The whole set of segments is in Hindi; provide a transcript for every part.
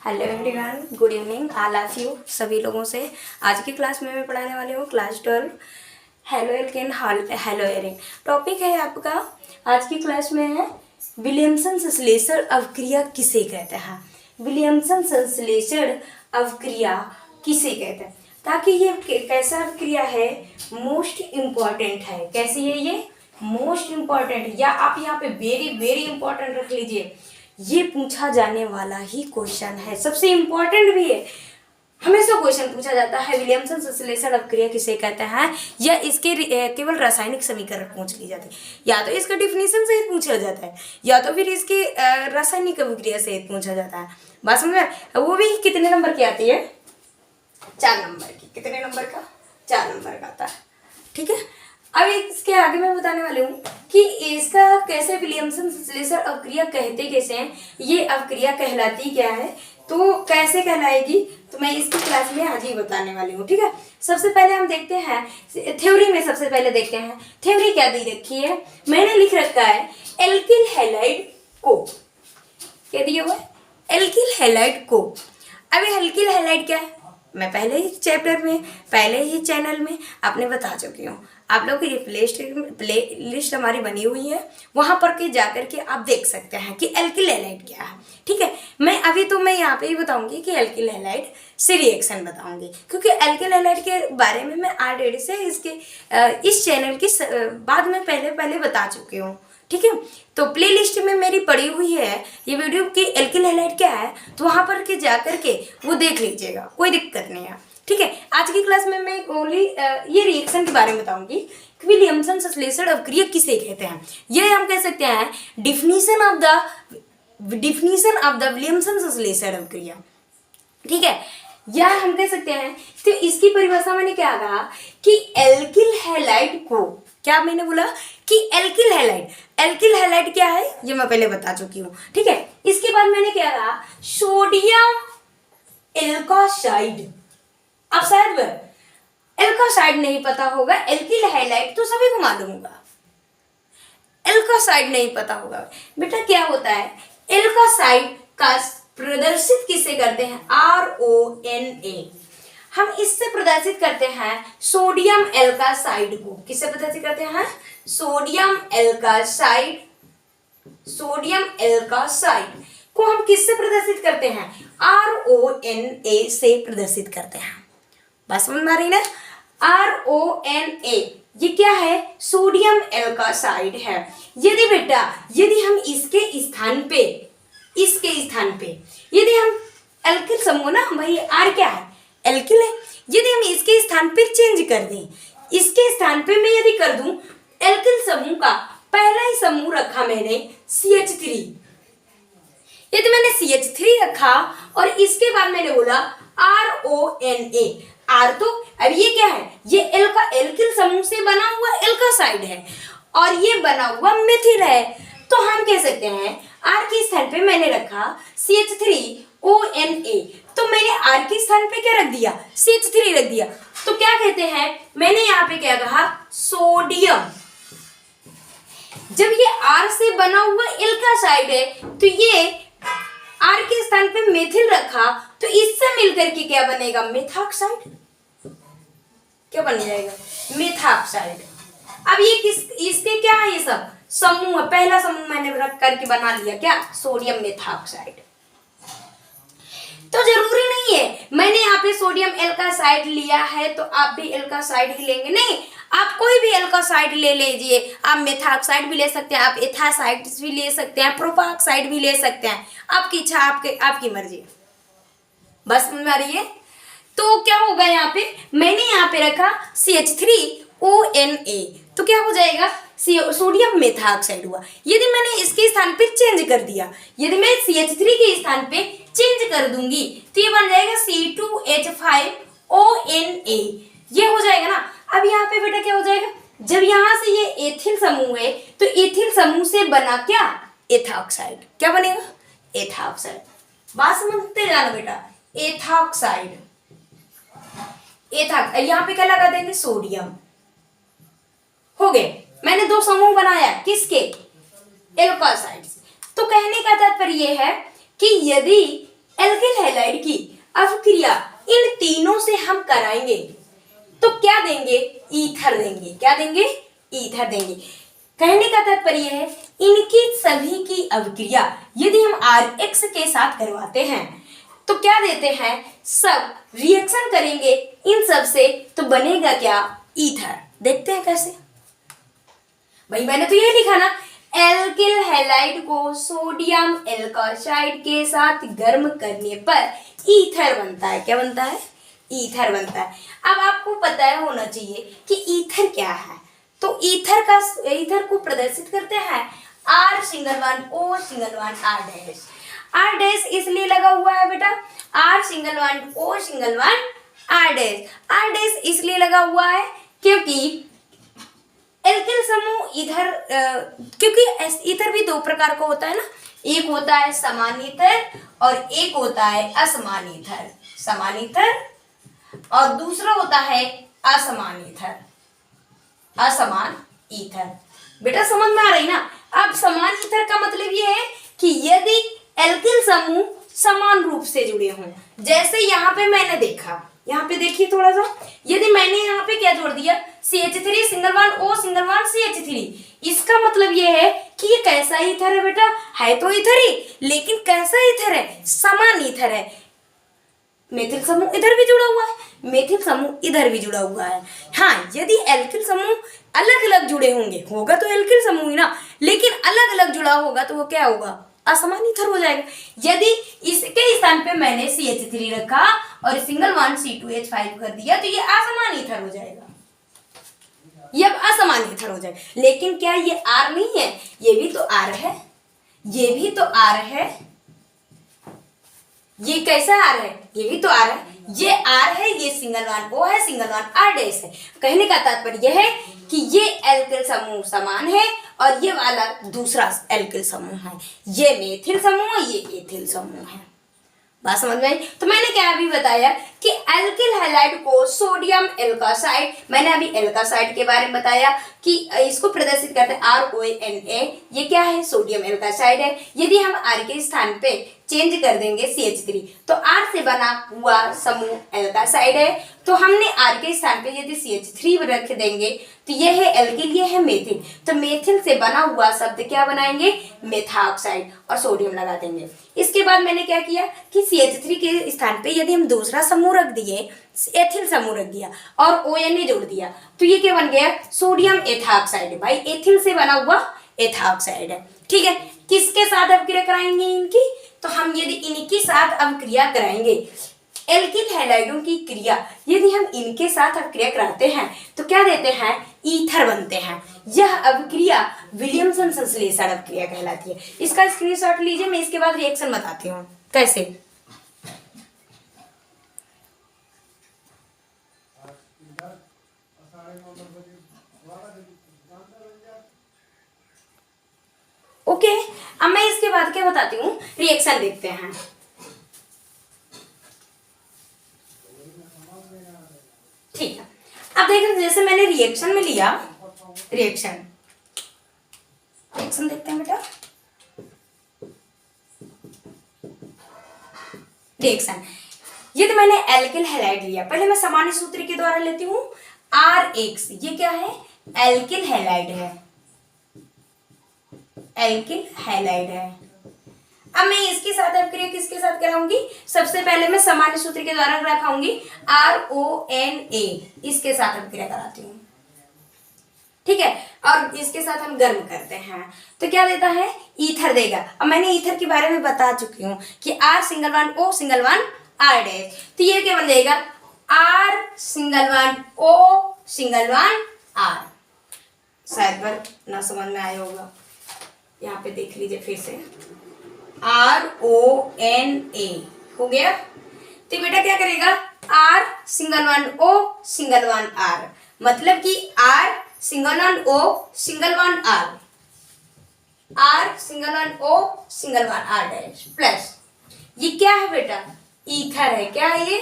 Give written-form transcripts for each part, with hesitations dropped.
Hello everyone, good evening all of you. सभी लोगों से आज की क्लास में मैं पढ़ाने वाली हूँ class 12 halo alkane hello Erin. Topic है आपका आज की क्लास में है विलियमसन संश्लेषण अवक्रिया किसे कहते हैं। विलियमसन संश्लेषण अवक्रिया किसे कहते हैं, ताकि ये कैसा अवक्रिया है, मोस्ट इम्पॉर्टेंट है। कैसी है ये? मोस्ट इम्पॉर्टेंट, या आप यहाँ पे वेरी वेरी इंपॉर्टेंट रख लीजिए। ये पूछा जाने वाला ही क्वेश्चन है, सबसे इम्पोर्टेंट भी है। हमेशा क्वेश्चन पूछा जाता है विलियमसन संश्लेषण अवक्रिया किसे कहते हैं, या इसके केवल रासायनिक समीकरण पूछ ली जाती है, या तो इसका डिफिनीशन से पूछा जाता है, या तो फिर इसकी रासायनिक अभिक्रिया से पूछा जाता है। बात समझ में? वो भी कितने नंबर की आती है? 4 नंबर की। कितने नंबर का? 4 नंबर का आता है। ठीक है, अब इसके आगे मैं बताने वाली हूँ कि इसका कैसे विलियमसन संश्लेषण अवक्रिया कहते कैसे हैं, ये अवक्रिया कहलाती क्या है, तो कैसे कहलाएगी, तो मैं इसकी क्लास में आज ही बताने वाली हूँ। ठीक है, सबसे पहले हम देखते हैं थ्योरी में। सबसे पहले देखते हैं थ्योरी क्या दी रखी है। मैंने लिख रखा है एल्किल हैलाइड को। क्या दिया हुआ है? एल्किल हैलाइड को। अब एल्किल हैलाइड क्या है, मैं पहले ही चैप्टर में, पहले ही चैनल में आपने बता चुकी हूँ। आप लोग की ये प्ले लिस्ट हमारी बनी हुई है, वहाँ पर के जाकर के आप देख सकते हैं कि एल्किल हैलाइड क्या है। ठीक है, मैं यहाँ पे ही बताऊंगी कि एल्किल हैलाइड से रिएक्शन बताऊंगी, क्योंकि एल्किल हैलाइड के बारे में मैं ऑलरेडी से इस चैनल की बाद में पहले बता चुकी हूँ। ठीक है, तो प्ले लिस्ट में मेरी पड़ी हुई है ये वीडियो की एल्किल हैलाइड क्या है, तो वहाँ पर के जाकर के वो देख लीजिएगा, कोई दिक्कत नहीं है। ठीक है, आज की क्लास में मैं ओनली ये रिएक्शन के बारे में बताऊंगी कि विलियमसन संश्लेषण अवक्रिया किसे कहते हैं। ये हम कह सकते हैं डिफिनीशन ऑफ द विलियमसन संश्लेषण अवक्रिया। ठीक है, या हम कह सकते हैं, तो इसकी परिभाषा मैंने क्या कहा कि एल्किल हैलाइड को, क्या मैंने बोला कि एल्किल हैलाइड क्या है, ये मैं पहले बता चुकी हूँ। ठीक है, इसके बाद मैंने क्या कहा, सोडियम एल्कासाइड। अब शायद एल्कासाइड नहीं पता होगा, एल्किल हैलाइड तो सभी को मालूम होगा, एल्कासाइड नहीं पता होगा। बेटा क्या होता है एल्कासाइड का प्रदर्शित किससे करते हैं? RONA। हम इससे प्रदर्शित करते हैं सोडियम एल्कासाइड को। किससे प्रदर्शित करते हैं? सोडियम एल्कासाइड को हम किससे प्रदर्शित करते हैं? RONA से प्रदर्शित करते हैं। बात समझ में आ रही ना? RONA ये क्या है? सोडियम एल्कासाइड है। यदि हम इसके स्थान पे यदि हम एल्किल समूह ना, भाई R क्या है? एल्किल है। यदि हम इसके स्थान पे चेंज कर दें, इसके स्थान पे मैं यदि कर दूं एल्किल समूह का पहला ही समूह रखा मैंने CH3। यदि मैंने CH3 रखा और इसके बाद मैंने बोला RONA, R तो अब ये क्या है? ये एल्किल समूह से बना हुआ एल्कासाइड है और ये बना हुआ मेथिल है, तो हम कह सकते हैं R के स्थान पे मैंने रखा CH3ONA, तो मैंने R के स्थान पे क्या रख दिया? CH3 रख दिया। तो क्या कहते हैं, मैंने यहाँ पे क्या कहा? सोडियम। जब ये R से बना हुआ एल्कासाइड है, तो ये R के स्थान पे मेथिल रखा, तो इससे मिलकर के क्या बनेगा? मेथॉक्साइड। क्या बन जाएगा? मेथॉक्साइड। अब ये इसके क्या है? ये सब समूह है, पहला समूह मैंने रख करके बना लिया क्या? Sodium methoxide. तो जरूरी नहीं है मैंने यहाँ पे सोडियम एल्कासाइड लिया है तो आप भी एल्कासाइड ही लेंगे, नहीं, आप कोई भी एल्कासाइड ले लीजिए। आप मेथॉक्साइड भी ले सकते हैं, आप एथासाइड भी ले सकते हैं, प्रोपाक्साइड भी ले सकते हैं, आपकी इच्छा, आपकी मर्जी। बस समझ में आ रही है? तो क्या होगा यहाँ पे, मैंने यहाँ पे रखा CH3ONA, तो क्या हो जाएगा? सोडियम मेथॉक्साइड हुआ। यदि मैंने इसके स्थान पे चेंज कर दिया, यदि मैं CH3 के स्थान पे चेंज कर दूंगी, तो ये बन जाएगा C2H5ONA। ये हो जाएगा ना। अब यहाँ पे बेटा क्या हो जाएगा, जब यहाँ से ये एथिल समूह है, तो एथिल समूह से बना क्या? एथॉक्साइड। क्या बनेगा? एथॉक्साइड। बात समझते जाना बेटा, एथॉक्साइड। यहाँ पे क्या लगा देंगे? सोडियम। हो गए, मैंने 2 समूह बनाया, किसके? एल्कासाइड्स। तो कहने का तात्पर्य है कि यदि एल्किल हैलाइड की अवक्रिया इन तीनों से हम कराएंगे तो क्या देंगे, ईथर देंगे। क्या देंगे, ईथर देंगे। कहने का तात्पर्य है इनकी सभी की अवक्रिया यदि हम Rx के साथ करवाते हैं तो क्या देते हैं, सब रिएक्शन करेंगे इन सब से तो बनेगा क्या, ईथर। देखते हैं कैसे। भाई मैंने तो यही लिखा ना, एल्किल हैलाइड को सोडियम एल्कोसाइड के साथ गर्म करने पर ईथर बनता है। क्या बनता है, ईथर बनता है। अब आपको पता है होना चाहिए कि ईथर क्या है। तो ईथर को प्रदर्शित करते हैं R single one O single one R dash. R dash इसलिए लगा हुआ है बेटा, R single one O single one R dash. R dash इसलिए लगा हुआ है क्योंकि एल्किल समूह इधर क्योंकि ईथर भी दो प्रकार का होता है ना, एक होता है समान ईथर और एक होता है असमान ईथर। समान ईथर और दूसरा होता है असमान ईथर। असमान ईथर बेटा समझ में आ रही ना। अब समान ईथर का मतलब ये है कि यदि एल्किल समूह समान रूप से जुड़े हों, जैसे यहाँ पे मैंने देखा, यहाँ पे देखिए थोड़ा सा, यदि मैंने यहाँ पे क्या जोड़ दिया, CH3 single one O single one CH3, इसका मतलब ये है कि ये कैसा ईथर है बेटा, है तो ईथर ही, लेकिन कैसा ईथर है, समान ईथर है। मेथिल समूह इधर भी जुड़ा हुआ है, मेथिल समूह इधर भी जुड़ा हुआ है। हाँ, यदि एल्किल समूह अलग अलग जुड़े होंगे, होगा तो एल्किल समूह ही ना, लेकिन अलग अलग जुड़ा होगा तो वो क्या होगा, असमान ईथर हो जाएगा। यदि इसके स्थान पे मैंने CH3 रखा और सिंगल वन C2H5 कर दिया तो ये असमान ईथर हो जाएगा, ये अब असमान ईथर हो जाएगा। लेकिन क्या ये R नहीं है, ये भी तो R है, ये भी तो R है। ये कैसा R है, ये भी तो R है, ये R है, ये सिंगल वन O है, सिंगल वन R डैश है। कहने का तात्पर्य यह है कि ये एल्किल समूह समान है और ये वाला दूसरा एल्किल समूह है, ये मेथिल समूह है, ये एथिल समूह है। बात समझ में आई। तो मैंने क्या अभी बताया कि एल्किल हैलाइड को सोडियम एल्कोसाइड, मैंने अभी एल्कोसाइड के बारे में बताया कि इसको प्रदर्शित करते हैं RONA, ये क्या है, सोडियम एल्कोसाइड है। यदि हम R के स्थान पे चेंज कर देंगे CH3 तो R से बना हुआ समूह एल्कोसाइड है, तो हमने R के स्थान पे यदि CH3 रख देंगे तो ये है एल्किल, ये है मेथिल, तो मेथिल से बना हुआ शब्द क्या बनाएंगे, मेथॉक्साइड, और सोडियम लगा देंगे। इसके बाद मैंने क्या किया कि CH3 के स्थान पे यदि हम दूसरा समूह रख दिए, एथिल समूह रख दिया और ONA जोड़ दिया तो ये क्या बन गया, सोडियम एथॉक्साइड। भाई एथिल से बना हुआ एथॉक्साइड है, ठीक है। किसके साथ अवक्रिया कराएंगे इनकी, तो हम यदि इनके साथ अवक्रिया कराएंगे, एल्किल हैलाइडों की क्रिया यदि हम इनके साथ अवक्रिया कराते हैं तो क्या देते हैं, ईथर बनते हैं। यह अवक्रिया विलियमसन संश्लेषण अवक्रिया कहलाती है। इसका स्क्रीनशॉट लीजिए, मैं इसके बाद रिएक्शन बताती हूँ कैसे। ओके, अब मैं इसके बाद क्या बताती हूँ, रिएक्शन देखते हैं। ठीक है, अब देखें जैसे मैंने रिएक्शन में लिया, रिएक्शन देखते हैं बेटा। रिएक्शन यदि मैंने एल्किल हैलाइड लिया, पहले मैं सामान्य सूत्र के द्वारा लेती हूँ RX, ये क्या है, एल्किल हैलाइड है, एल्किल हैलाइड है। अब मैं इसके साथ अवक्रिया किसके साथ कराऊंगी, सबसे पहले मैं सामान्य सूत्र के द्वारा रखाऊंगी RONA, इसके साथ अवक्रिया कराती हूँ, ठीक है। और इसके साथ हम गर्म करते हैं तो क्या देता है, ईथर देगा। अब मैंने ईथर के बारे में बता चुकी हूँ कि R single one O single one R dash, तो ये क्या बन जाएगा, R single one O single one R। शायद बार ना समझ में आया होगा, यहाँ पे देख लीजिए फिर से, RONA हो गया। तो बेटा क्या करेगा, R single one O single one R, मतलब कि R single one O single one R, R single one O single one R dash plus, ये क्या है बेटा, ईथर है। क्या है ये,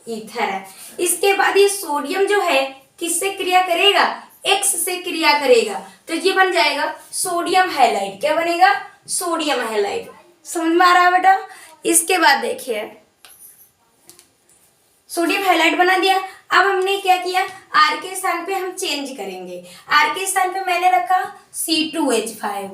ईथर है। इसके बाद ये सोडियम जो है किससे क्रिया करेगा, X से क्रिया करेगा, तो ये बन जाएगा सोडियम हैलाइड। क्या बनेगा, सोडियम हैलाइड। समझ में आ रहा है बेटा, इसके बाद देखिए सोडियम हैलाइड बना दिया। अब हमने क्या किया, आर के स्थान पे हम चेंज करेंगे। आर के स्थान पे मैंने रखा C2H5,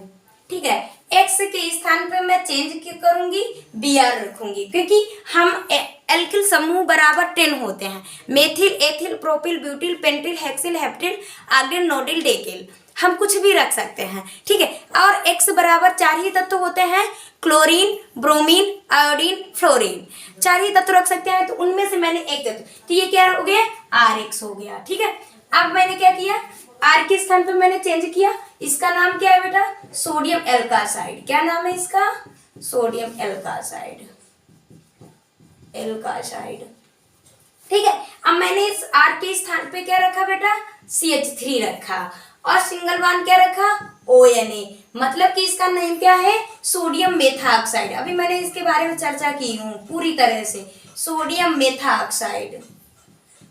ठीक है। एक्स के स्थान पे मैं चेंज करूंगी, Br रखूंगी, क्योंकि हम एल्किल समूह बराबर 10 होते हैं। Methyl, ethyl, propyl, butyl, pentyl, hexyl, heptyl, आर्गिल, नोडिल, डेकिल, हम कुछ भी रख सकते हैं, ठीक है। और एक्स बराबर 4 ही तत्व होते हैं, क्लोरीन, ब्रोमीन, आयोडीन, फ्लोरीन, 4 ही तत्व रख सकते हैं। तो उनमें से मैंने एक तत्व, तो ये क्या हो गया, RX हो गया, ठीक है। अब मैंने क्या किया, आर के स्थान पे मैंने चेंज किया। इसका नाम क्या है बेटा, सोडियम एल्कासाइड। क्या नाम है इसका, सोडियम एल्कासाइड, एल्कासाइड, ठीक है। अब मैंने इस आर के स्थान पे क्या रखा बेटा, CH3 रखा, और सिंगल बॉन्ड क्या रखा, ONA, मतलब कि इसका नेम क्या है, सोडियम मेथॉक्साइड। अभी मैंने इसके बारे में चर्चा की हूँ पूरी तरह से, सोडियम मेथॉक्साइड,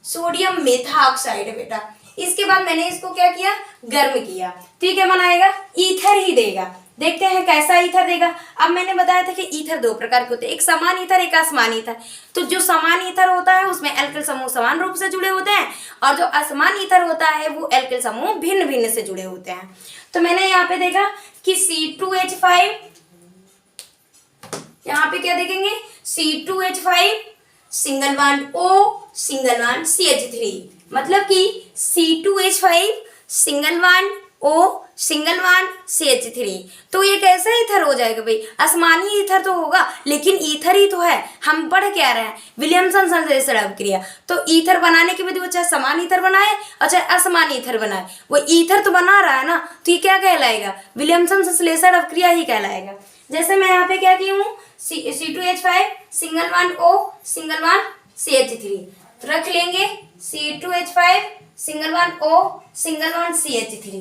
सोडियम मेथॉक्साइड बेटा। इसके बाद मैंने इसको क्या किया, गर्म किया, तो ये क्या बनाएगा, ईथर ही देगा। देखते हैं कैसा ईथर देगा। अब मैंने बताया था कि ईथर 2 प्रकार के होते हैं, एक समान ईथर, एक असमान ईथर। तो जो समान ईथर होता है उसमें एल्किल समूह समान रूप से जुड़े होते हैं, और जो असमान ईथर होता है वो एल्किल समूह भिन्न भिन्न से जुड़े होते हैं। तो मैंने यहाँ पे देखा कि C2H5, यहाँ पे क्या देखेंगे, C2H5 single bond O, single bond CH3, मतलब कि C2H5 single bond O, single bond CH3। तो ये कैसा ईथर हो जाएगा भाई, आसमानी ईथर तो होगा, लेकिन ईथर ही तो है। हम पढ़ क्या रहे हैं, विलियमसन संश्लेषण अभिक्रिया। तो ईथर बनाने की विधि, वो चाहे समान ईथर बनाए और चाहे असमान ईथर बनाए, वो ईथर तो बना रहा है ना, तो ये क्या कहलाएगा, विलियमसन संश्लेषण अभिक्रिया ही कहलाएगा। जैसे मैं यहाँ पे क्या की हूँ, C2H5 single bond O, single bond CH3 रख लेंगे, C2H5 single bond O, single bond CH3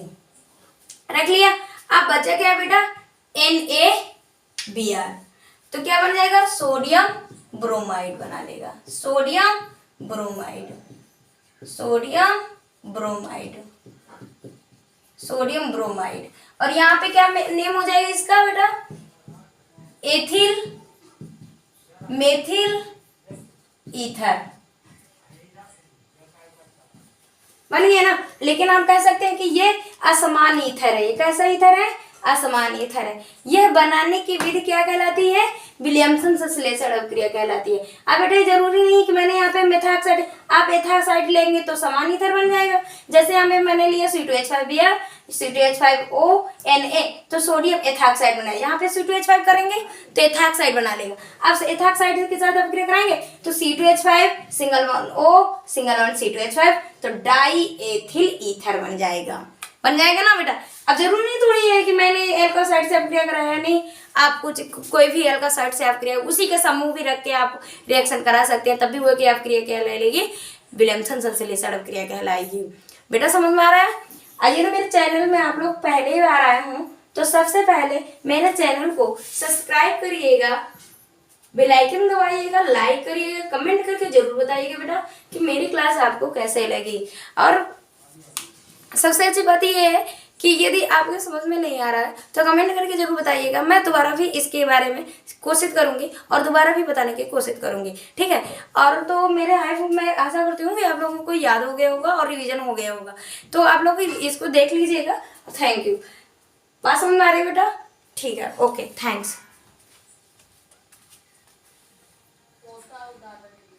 रख लिया। अब बचा क्या बेटा, NaBr, तो क्या बन जाएगा, सोडियम ब्रोमाइड बना लेगा, sodium bromide, sodium bromide, sodium bromide. और यहाँ पे क्या नेम हो जाएगा इसका बेटा, एथिल मेथिल ईथर, बन गया ना। लेकिन हम कह सकते हैं कि ये असमान ईथर है। ये कैसा ईथर है, असमान ईथर है। यह बनाने की विधि क्या कहलाती है, विलियमसन संश्लेषण अभिक्रिया कहलाती है। अब बेटा जरूरी नहीं कि मैंने यहाँ पे मेथॉक्साइड, आप एथॉक्साइड लेंगे तो समान ईथर बन जाएगा। जैसे यहाँ पे मैंने लिया C2H5Br, C2H5O, Na, तो सोडियम एथॉक्साइड बनाया। यहाँ पे C2H5 करेंगे तो एथॉक्साइड बना लेगा। अब एथॉक्साइड के साथ अभिक्रिया कराएंगे तो C2H5 single bond O, single bond C2H5, तो डाई एथिल ईथर बन जाएगा, बन जाएगा ना बेटा। अब जरूरी नहीं थोड़ी है कि मैंने एल्कासाइड से अभिक्रिया कराया, नहीं, आप कुछ कोई भी एल्कासाइड से अभिक्रिया, उसी के समूह भी रख के आप रिएक्शन करा सकते हैं, तब भी वो की अभिक्रिया कहलाएगी, विलियमसन संश्लेषण अभिक्रिया कहलाएगी। बेटा समझ में आ रहा है। आइए ना, मेरे चैनल में आप लोग पहले ही बार आए हूँ तो सबसे पहले मेरे चैनल को सब्सक्राइब करिएगा, बेल आइकन दबाइएगा, लाइक करिएगा, कमेंट करके जरूर बताइएगा बेटा कि मेरी क्लास आपको कैसे लगी। और सबसे अच्छी बात ये है कि यदि आपको समझ में नहीं आ रहा है तो कमेंट करके जरूर बताइएगा, मैं दोबारा भी इसके बारे में कोशिश करूंगी और दोबारा भी बताने की कोशिश करूंगी, ठीक है। और तो मेरे मैं आशा करती हूँ कि आप लोगों को याद हो गया होगा और रिवीजन हो गया होगा, तो आप लोग इसको देख लीजिएगा। Thank you. बात समझ में आ रही है बेटा, ठीक है, ओके, थैंक्स।